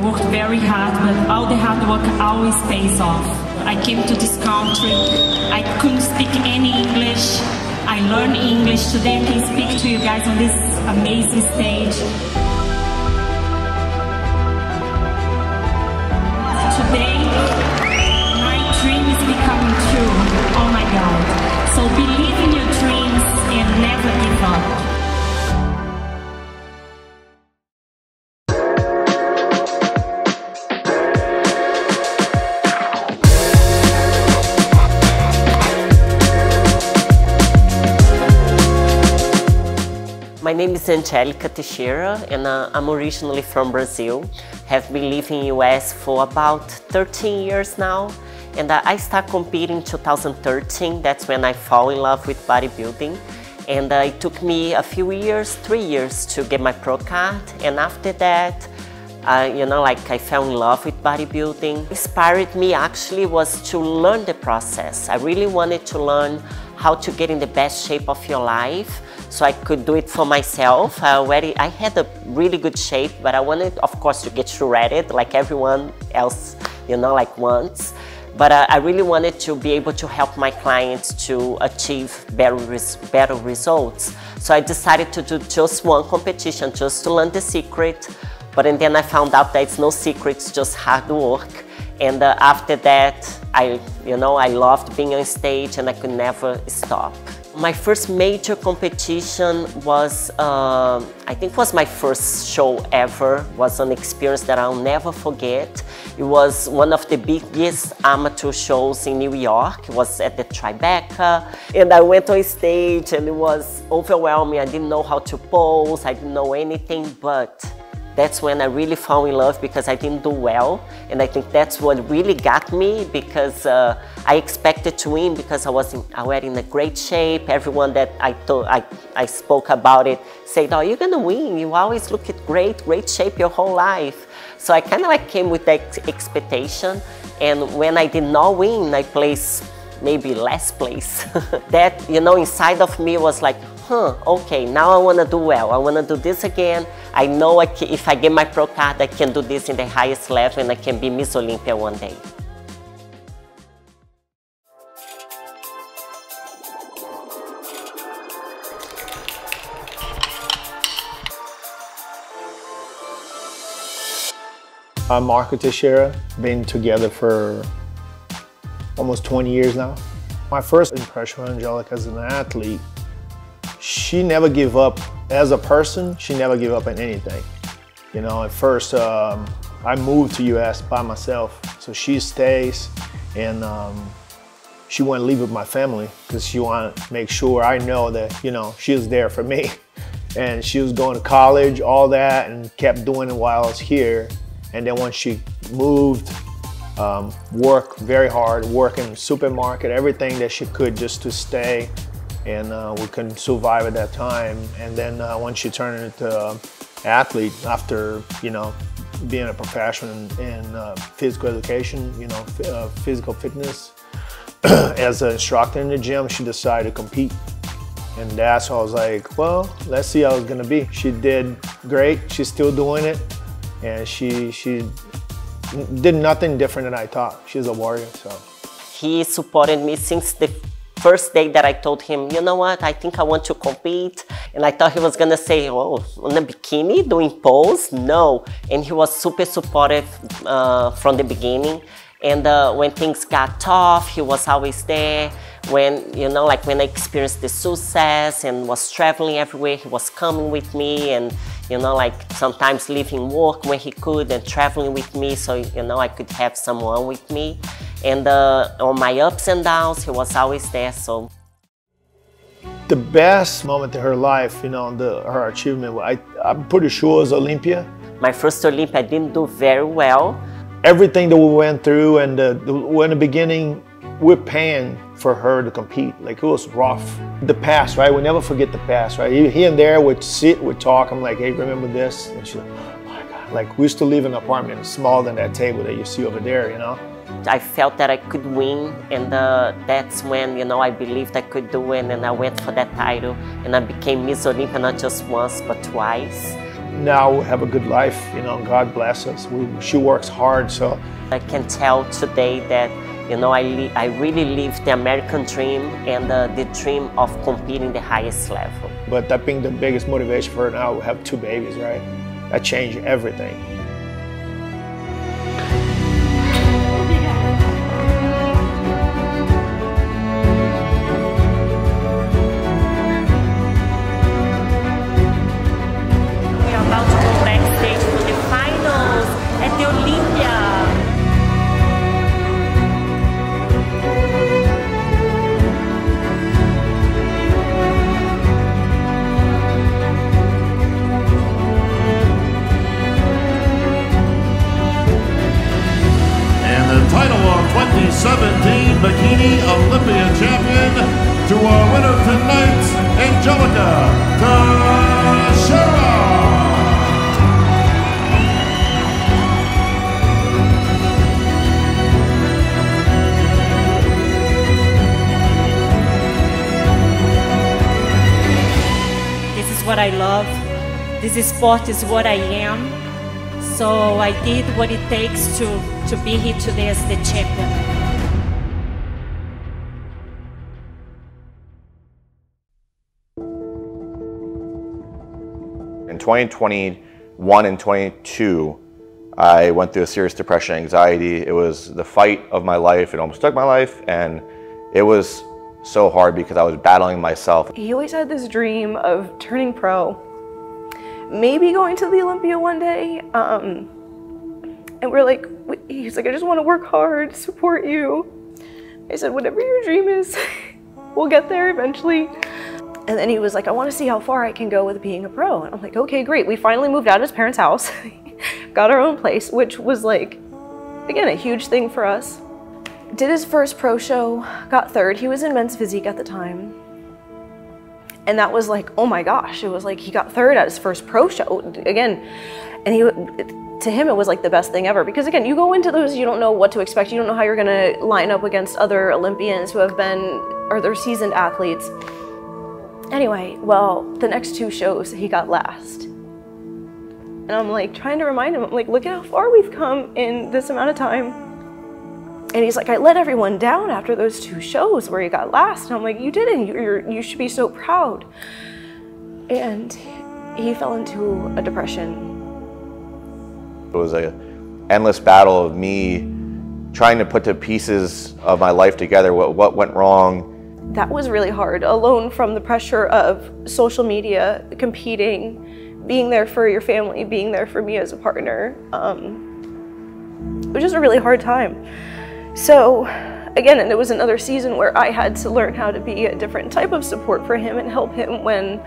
I worked very hard, but all the hard work always pays off. I came to this country, I couldn't speak any English. I learned English. Today I can speak to you guys on this amazing stage. Today, my dream is becoming true. Oh my God. So believe in your dreams and never give up. My name is Angelica Teixeira and I'm originally from Brazil. Have been living in US for about 13 years now. And I started competing in 2013. That's when I fall in love with bodybuilding. And it took me a few years, 3 years to get my pro card. And after that, I fell in love with bodybuilding. Inspired me actually was to learn the process. I really wanted to learn how to get in the best shape of your life so I could do it for myself. I had a really good shape, but I wanted, of course, to get shredded like everyone else, wants. But I really wanted to be able to help my clients to achieve better results. So I decided to do just one competition, just to learn the secret. But then I found out that it's no secret, it's just hard work. And after that, I loved being on stage and I could never stop. My first major competition was, I think was my first show ever. It was an experience that I'll never forget. It was one of the biggest amateur shows in New York. It was at the Tribeca. And I went on stage and it was overwhelming. I didn't know how to pose, I didn't know anything, but that's when I really fell in love because I didn't do well. And I think that's what really got me because I expected to win because I was in a great shape. Everyone that I spoke about it said, oh, you're gonna win. You always look at great shape your whole life. So I kind of came with that expectation. And when I did not win, I placed maybe last place. That, inside of me was like, okay, now I want to do well. I want to do this again. I know if I get my pro card, I can do this in the highest level and I can be Ms. Olympia one day. I'm Angelica Teixeira, been together for almost 20 years now. My first impression of Angelica as an athlete, she never gave up as a person. She never gave up in anything. At first, I moved to US by myself. So she stays and she wouldn't leave with my family because she wanted to make sure I know that, she was there for me. And she was going to college, all that, and kept doing it while I was here. And then once she moved, worked very hard, work in the supermarket, everything that she could just to stay. And we couldn't survive at that time. And then once she turned into athlete, after being a professional in physical education, physical fitness, as an instructor in the gym, she decided to compete. And that's why I was like, well, let's see how it's gonna be. She did great. She's still doing it, and she did nothing different than I thought. She's a warrior. So he supported me since the first day that I told him, you know what, I think I want to compete. And I thought he was gonna say, oh, on a bikini, doing pose? No. And he was super supportive from the beginning. And when things got tough, he was always there. When, when I experienced the success and was traveling everywhere, he was coming with me and, sometimes leaving work when he could and traveling with me so, I could have someone with me. And on my ups and downs, he was always there, so. The best moment in her life, her achievement, I'm pretty sure was Olympia. My first Olympia, I didn't do very well. Everything that we went through and in the beginning, we're paying for her to compete. Like, it was rough. The past, right? We never forget the past, right? Here and there, we'd sit, we'd talk. I'm like, hey, remember this? And she's like, oh my God. Like, we used to live in an apartment smaller than that table that you see over there, I felt that I could win, and that's when, I believed I could do it, and I went for that title, and I became Ms. Olympia not just once, but twice. now we have a good life, you know, God bless us. She works hard, so. I can tell today that, you know, I really live the American dream and the dream of competing the highest level. But that being the biggest motivation for her now, we have 2 babies, right? That changed everything. We are about to go backstage for the finals at the Olympia. Title of 2017 Bikini Olympia champion to our winner tonight, Angelica Teixeira. This is what I love. This sport is what I am. So I did what it takes to be here today as the champion. In 2021 and 22, I went through a serious depression, anxiety. It was the fight of my life. It almost took my life, and it was so hard because I was battling myself. He always had this dream of turning pro, maybe going to the Olympia one day. And we're like, he's like, I just want to work hard, support you. I said, whatever your dream is, we'll get there eventually. And then he was like, I want to see how far I can go with being a pro. And I'm like, okay, great. We finally moved out of his parents' house, got our own place, which was like, again, a huge thing for us. Did his first pro show, got 3rd. He was in men's physique at the time. And that was like, oh my gosh, it was like he got 3rd at his first pro show again. And to him, it was like the best thing ever. Because again, you go into those, you don't know what to expect. You don't know how you're gonna line up against other Olympians who have been, or they're seasoned athletes. Anyway, well, the next 2 shows, he got last. And I'm like trying to remind him, I'm like, look at how far we've come in this amount of time. And he's like, I let everyone down after those 2 shows where you got last. And I'm like, you didn't, you should be so proud. And he fell into a depression. It was an endless battle of me trying to put the pieces of my life together, what went wrong. That was really hard, alone from the pressure of social media, competing, being there for your family, being there for me as a partner. It was just a really hard time. So again, and it was another season where I had to learn how to be a different type of support for him and help him when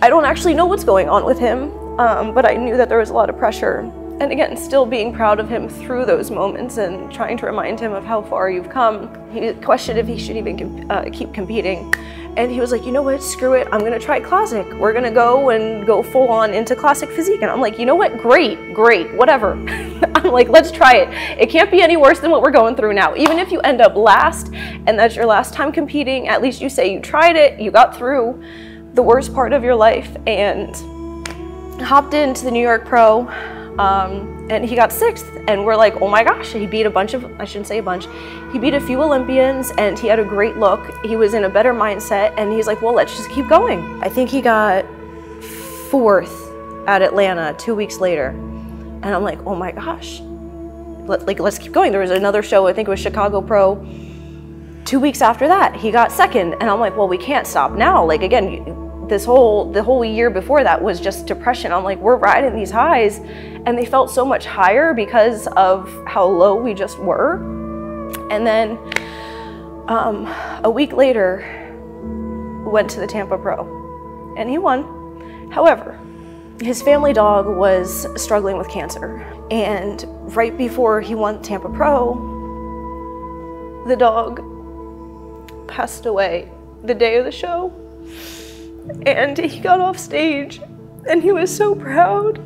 I don't actually know what's going on with him, but I knew that there was a lot of pressure. And again, still being proud of him through those moments and trying to remind him of how far you've come. He questioned if he should even keep competing. And he was like, you know what, screw it, I'm gonna try classic. We're gonna go full on into classic physique. And I'm like, you know what, great, whatever. I'm like, let's try it. It can't be any worse than what we're going through now. Even if you end up last and that's your last time competing, at least you say you tried it, you got through the worst part of your life and hopped into the New York Pro. And he got 6th, and we're like, oh my gosh, he beat a bunch of, I shouldn't say a bunch, he beat a few Olympians, and he had a great look. He was in a better mindset, and he's like, well, let's just keep going. I think he got 4th at Atlanta 2 weeks later, and I'm like, oh my gosh, let's keep going. There was another show, I think it was Chicago Pro. 2 weeks after that, he got 2nd, and I'm like, well, we can't stop now. Like, again, the whole year before that was just depression. I'm like, we're riding these highs, and they felt so much higher because of how low we just were. And then a week later, went to the Tampa Pro, and he won. However, his family dog was struggling with cancer, and right before he won Tampa Pro, the dog passed away the day of the show. And he got off stage and he was so proud.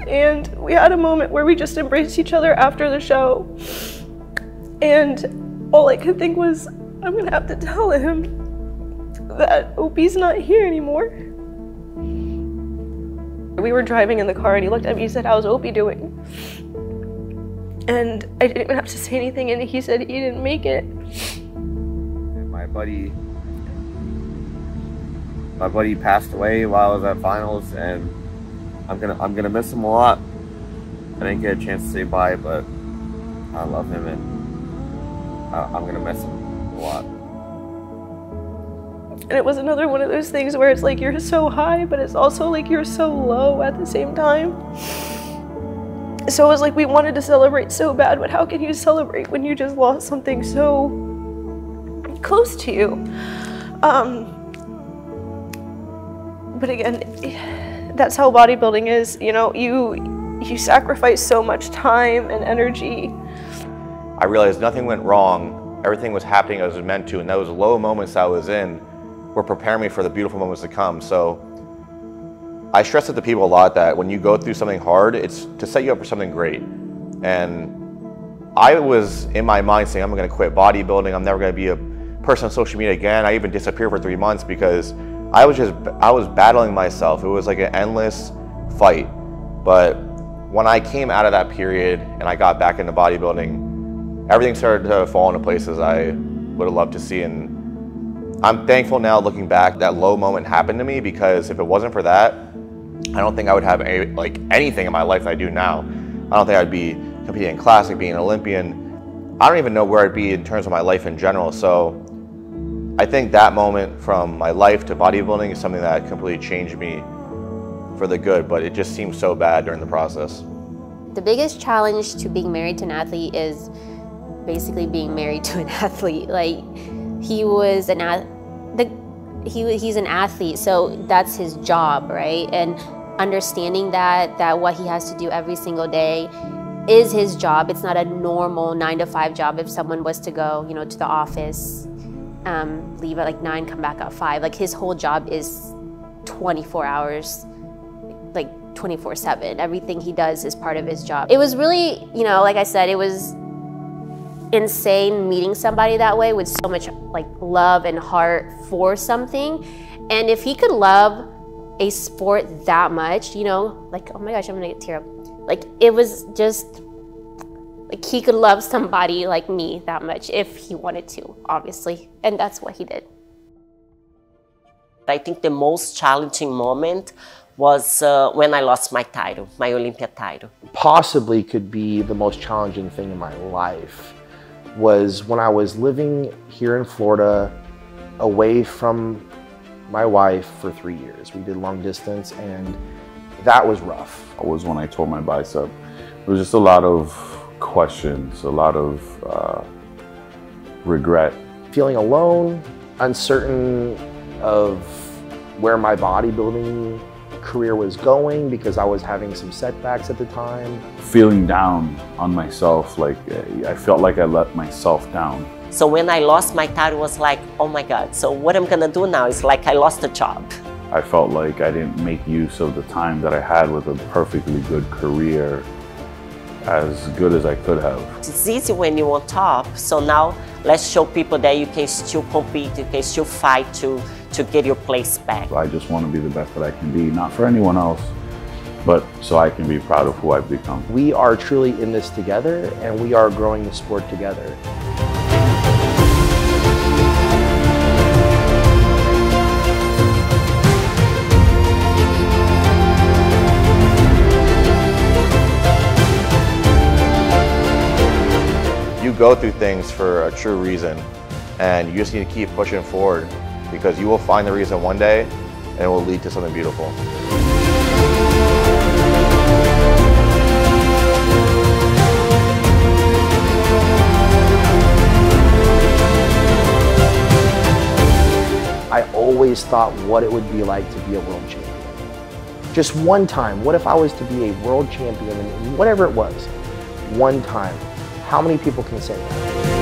And we had a moment where we just embraced each other after the show. And all I could think was, I'm gonna have to tell him that Opie's not here anymore. We were driving in the car and he looked at me and said, "How's Opie doing?" And I didn't even have to say anything, and he said he didn't make it. My buddy passed away while I was at finals, and I'm gonna miss him a lot. I didn't get a chance to say bye, but I love him, and I'm gonna miss him a lot. And it was another one of those things where it's like you're so high, but it's also like you're so low at the same time. So it was like we wanted to celebrate so bad, but how can you celebrate when you just lost something so close to you? But again, that's how bodybuilding is. You know, you sacrifice so much time and energy. I realized nothing went wrong. Everything was happening as it was meant to, and those low moments I was in were preparing me for the beautiful moments to come. So I stress it to people a lot that when you go through something hard, it's to set you up for something great. And I was in my mind saying, I'm gonna quit bodybuilding. I'm never gonna be a person on social media again. I even disappeared for 3 months because I was battling myself. It was like an endless fight. But when I came out of that period and I got back into bodybuilding, everything started to fall into places I would have loved to see. And I'm thankful now looking back that low moment happened to me, because if it wasn't for that, I don't think I would have anything in my life that I do now. I don't think I'd be competing in Classic, being an Olympian. I don't even know where I'd be in terms of my life in general. So I think that moment from my life to bodybuilding is something that completely changed me for the good, but it just seemed so bad during the process. The biggest challenge to being married to an athlete is basically being married to an athlete. Like, he's an athlete, so that's his job, right? And understanding that what he has to do every single day is his job. It's not a normal 9-to-5 job. If someone was to go, you know, to the office, leave at like 9, come back at 5. Like, his whole job is 24 hours, like 24/7. Everything he does is part of his job. It was really, you know, like I said, it was insane meeting somebody that way with so much like love and heart for something. And if he could love a sport that much, you know, like, oh my gosh, I'm gonna get tear up. Like, it was just like he could love somebody like me that much if he wanted to, obviously, and that's what he did. I think the most challenging moment was when I lost my title, my Olympia title. Possibly could be the most challenging thing in my life was when I was living here in Florida away from my wife for 3 years. We did long distance, and that was rough. It was when I tore my bicep. It was just a lot of questions, a lot of regret. Feeling alone, uncertain of where my bodybuilding career was going because I was having some setbacks at the time. Feeling down on myself, like I felt like I let myself down. So when I lost my title, it was like, oh my God, so what I'm gonna do now? It's like I lost a job. I felt like I didn't make use of the time that I had with a perfectly good career as good as I could have. It's easy when you're on top, so now let's show people that you can still compete, you can still fight to get your place back. I just want to be the best that I can be, not for anyone else, but so I can be proud of who I've become. We are truly in this together, and we are growing the sport together. You go through things for a true reason, and you just need to keep pushing forward, because you will find the reason one day and it will lead to something beautiful. I always thought what it would be like to be a world champion. Just one time, what if I was to be a world champion in whatever it was, one time? How many people can say that?